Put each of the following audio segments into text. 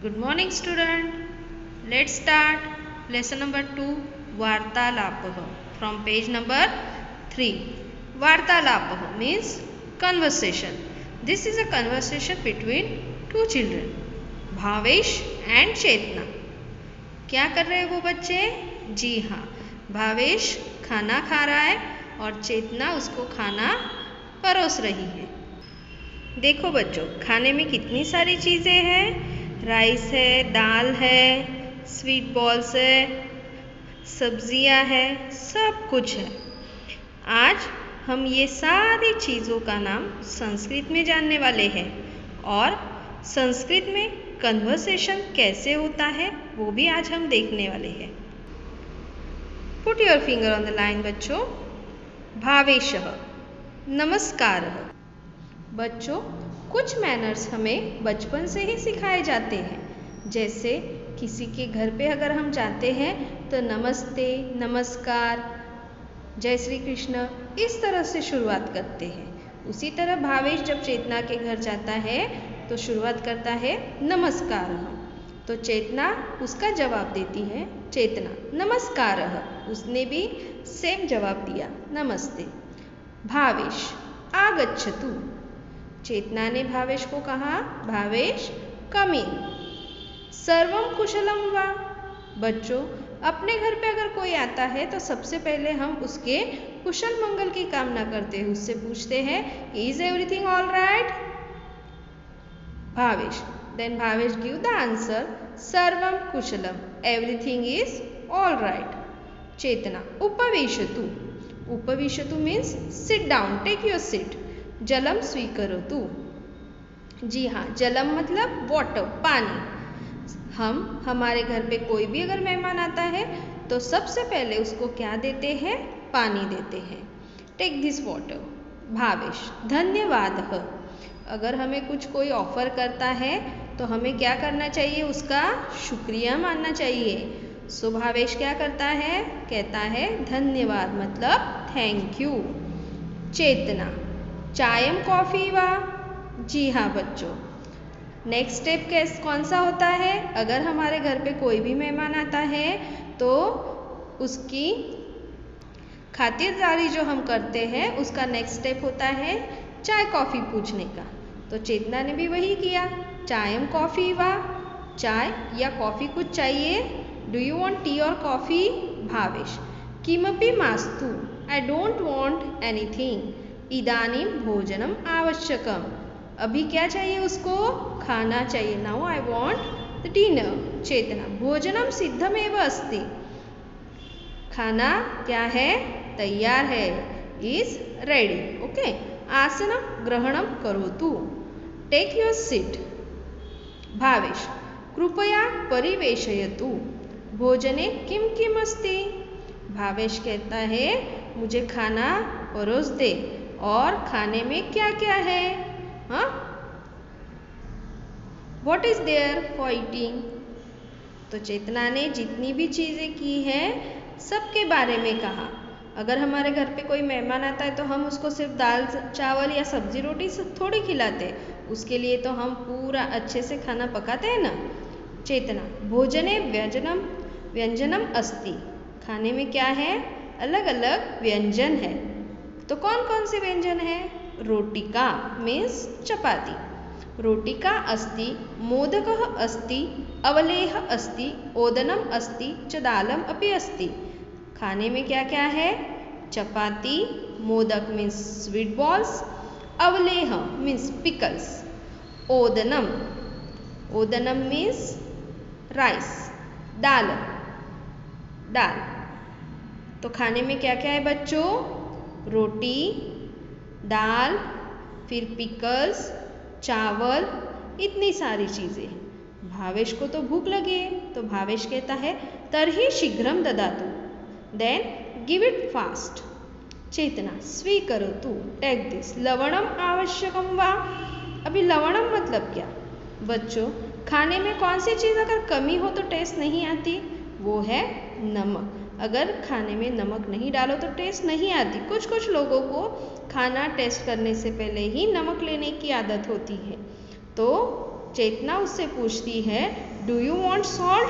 Good morning student. Let's start lesson number 2 Vartalapah from page number 3. Vartalapah means conversation. This is a conversation between two children, Bhavesh and चेतना. क्या कर रहे हैं वो बच्चे? जी हाँ, भावेश खाना खा रहा है और चेतना उसको खाना परोस रही है. देखो बच्चों, खाने में कितनी सारी चीज़ें हैं. राइस है, दाल है, स्वीट बॉल्स है, सब्जियां है, सब कुछ है. आज हम ये सारी चीज़ों का नाम संस्कृत में जानने वाले हैं और संस्कृत में कन्वर्सेशन कैसे होता है वो भी आज हम देखने वाले हैं. Put your finger on the line बच्चों. भावेशः, नमस्कारः. बच्चों, कुछ मैनर्स हमें बचपन से ही सिखाए जाते हैं. जैसे किसी के घर पे अगर हम जाते हैं तो नमस्ते, नमस्कार, जय श्री कृष्ण इस तरह से शुरुआत करते हैं. उसी तरह भावेश जब चेतना के घर जाता है तो शुरुआत करता है नमस्कार. तो चेतना उसका जवाब देती है. चेतना नमस्कारः, उसने भी सेम जवाब दिया, नमस्ते. भावेश आगच्छतु, चेतना ने भावेश को कहा, भावेश कम इन. सर्वम कुशलम वा, बच्चों अपने घर पे अगर कोई आता है तो सबसे पहले हम उसके कुशल मंगल की कामना करते हैं. उससे पूछते हैं is everything all right. Bhavesh, then Bhavesh give the answer सर्वम कुशलम, everything is all right. Chetna उपविशतु, उपविशतु means sit down, take your seat. जलम स्वीकरोतु, जी हाँ, जलम मतलब वाटर, पानी. हम हमारे घर पे कोई भी अगर मेहमान आता है तो सबसे पहले उसको क्या देते हैं? पानी देते हैं. Take this water. भावेश धन्यवाद. अगर हमें कुछ कोई ऑफर करता है तो हमें क्या करना चाहिए? उसका शुक्रिया मानना चाहिए. सो भावेश क्या करता है? कहता है धन्यवाद, मतलब थैंक यू. चेतना चायम कॉफ़ी वा, जी हाँ बच्चों. नेक्स्ट स्टेप कौन सा होता है? अगर हमारे घर पे कोई भी मेहमान आता है तो उसकी खातिरदारी जो हम करते हैं उसका नेक्स्ट स्टेप होता है चाय कॉफ़ी पूछने का. तो चेतना ने भी वही किया. चायम कॉफ़ी वा, चाय या कॉफ़ी कुछ चाहिए. डू यू वॉन्ट टी और कॉफ़ी. भावेश किमपि मास्तु, आई डोंट वॉन्ट एनीथिंग. इदानीं भोजनम आवश्यकम, अभी क्या चाहिए उसको? खाना चाहिए. Now I want the dinner. Chetna भोजनम सिद्धमेव अस्ति, खाना क्या है? तैयार है, इज रेडी. ओके. आसनम ग्रहणम करोतु, टेक योर सीट. भावेश कृपया परिवेशयतु, भोजने किम किम अस्ति. भावेश कहता है मुझे खाना परोस दे और खाने में क्या क्या है? हाँ, what is there for eating. तो चेतना ने जितनी भी चीज़ें की हैं सबके बारे में कहा. अगर हमारे घर पे कोई मेहमान आता है तो हम उसको सिर्फ दाल चावल या सब्जी रोटी थोड़ी खिलाते. उसके लिए तो हम पूरा अच्छे से खाना पकाते हैं ना. चेतना भोजने व्यंजनम व्यंजनम अस्ति, खाने में क्या है? अलग अलग व्यंजन है. तो कौन कौन से व्यंजन है? रोटिका मीन्स चपाती, रोटिका अस्ति, मोदकः अस्ति, अवलेह अस्ति, ओदनम अस्ति च दालम अपि अस्ति. खाने में क्या क्या है? Chapati, modak means sweet balls, अवलेह मीन्स पिकल्स, ओदनम, ओदनम मीन्स राइस, दालम दाल. तो खाने में क्या क्या है बच्चों? रोटी, दाल, फिर पिकल्स, चावल, इतनी सारी चीज़ें. भावेश को तो भूख लगी है तो भावेश कहता है तर्हि शीघ्रम ददातु, देन गिव इट फास्ट. चेतना स्वीकरोतु, टेक दिस. लवणम आवश्यकम वा, अभी लवणम मतलब क्या? बच्चों खाने में कौन सी चीज़ अगर कमी हो तो टेस्ट नहीं आती? वो है नमक. अगर खाने में नमक नहीं डालो तो टेस्ट नहीं आती. कुछ कुछ लोगों को खाना टेस्ट करने से पहले ही नमक लेने की आदत होती है. तो चेतना उससे पूछती है do you want salt?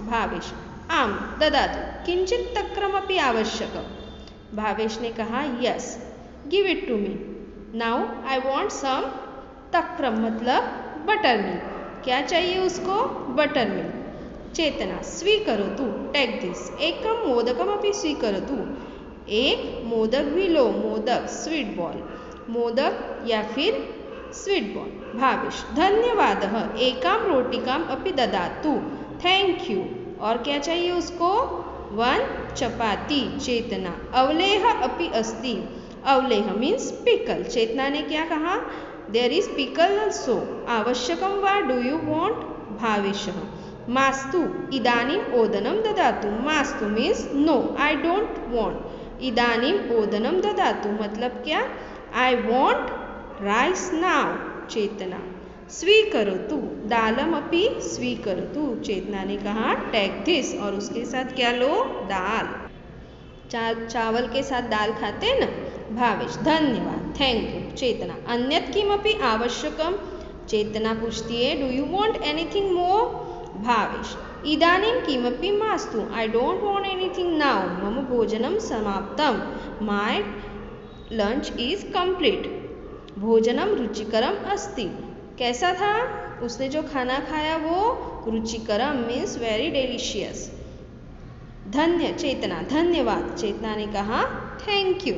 Bhavesh आम ददातु किंचित तक्रमपि आवश्यकम्। भावेश ने कहा yes give it to me now I want some तक्रम मतलब बटर मिल्क। क्या चाहिए उसको? Butter milk. चेतना स्वीकरोतु टेक दिस एकम मोदकमपि स्वीकरोतु एक मोदक भी लो। मोदक स्वीट बॉल, मोदक या फिर स्वीट बॉल। भावेश धन्यवादः एकाम रोटिकाम अपि ददातु थैंक यू। और क्या चाहिए उसको? 1 चपाती। चेतना अवलेह अपि अस्ति। अवलेह मीन्स पिकल। चेतना ने क्या कहा? There is pickle also. आवश्यकम वा डू यू वॉन्ट? भावेशः मास्तु इदानीम ओदनम ददातु। मास्तु means no I don't want. इदानीम ओदनम ददातु मतलब क्या? I want rice now. Chetna स्वीकरोतु दालम अपि स्वीकरोतु। चेतना ने कहा टेक दिस और उसके साथ क्या लो? दाल। चावल के साथ दाल खाते न। भावेश धन्यवाद थैंक यू। चेतना अन्यत् किमपि आवश्यकम। चेतना पूछती है do you want anything more? Bhavesh इदानीं किमपि मास्तु आई डोंट वॉन्ट एनीथिंग नाउ मम भोजनम समाप्तम माय लंच इज कंप्लीट। भोजनम रुचिकरम अस्ति। कैसा था? उसने जो खाना खाया वो रुचिकरम मीन्स वेरी डिलीशियस। धन्य चेतना धन्यवाद। चेतना ने कहा थैंक यू।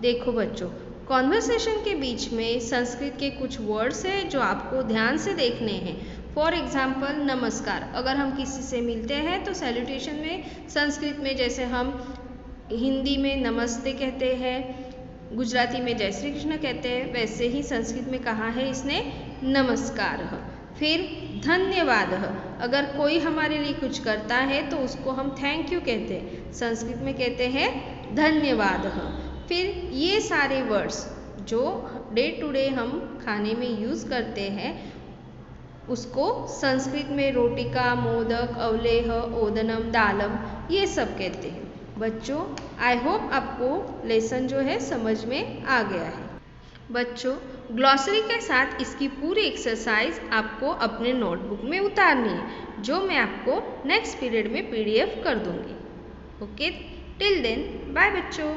देखो बच्चों कॉन्वर्सेशन के बीच में संस्कृत के कुछ वर्ड्स हैं जो आपको ध्यान से देखने हैं। फॉर एग्जाम्पल नमस्कार। अगर हम किसी से मिलते हैं तो सैल्यूटेशन में संस्कृत में जैसे हम हिंदी में नमस्ते कहते हैं, गुजराती में जय श्री कृष्ण कहते हैं, वैसे ही संस्कृत में कहा है इसने नमस्कार। फिर धन्यवाद। अगर कोई हमारे लिए कुछ करता है तो उसको हम थैंक यू कहते हैं, संस्कृत में कहते हैं धन्यवाद। फिर ये सारे वर्ड्स जो डे टू डे हम खाने में यूज़ करते हैं उसको संस्कृत में रोटिका, मोदक, अवलेह, ओदनम, दालम ये सब कहते हैं। बच्चों आई होप आपको लेसन जो है समझ में आ गया है। बच्चों ग्लॉसरी के साथ इसकी पूरी एक्सरसाइज आपको अपने नोटबुक में उतारनी है जो मैं आपको नेक्स्ट पीरियड में PDF कर दूंगी। ओके टिल देन बाय बच्चों।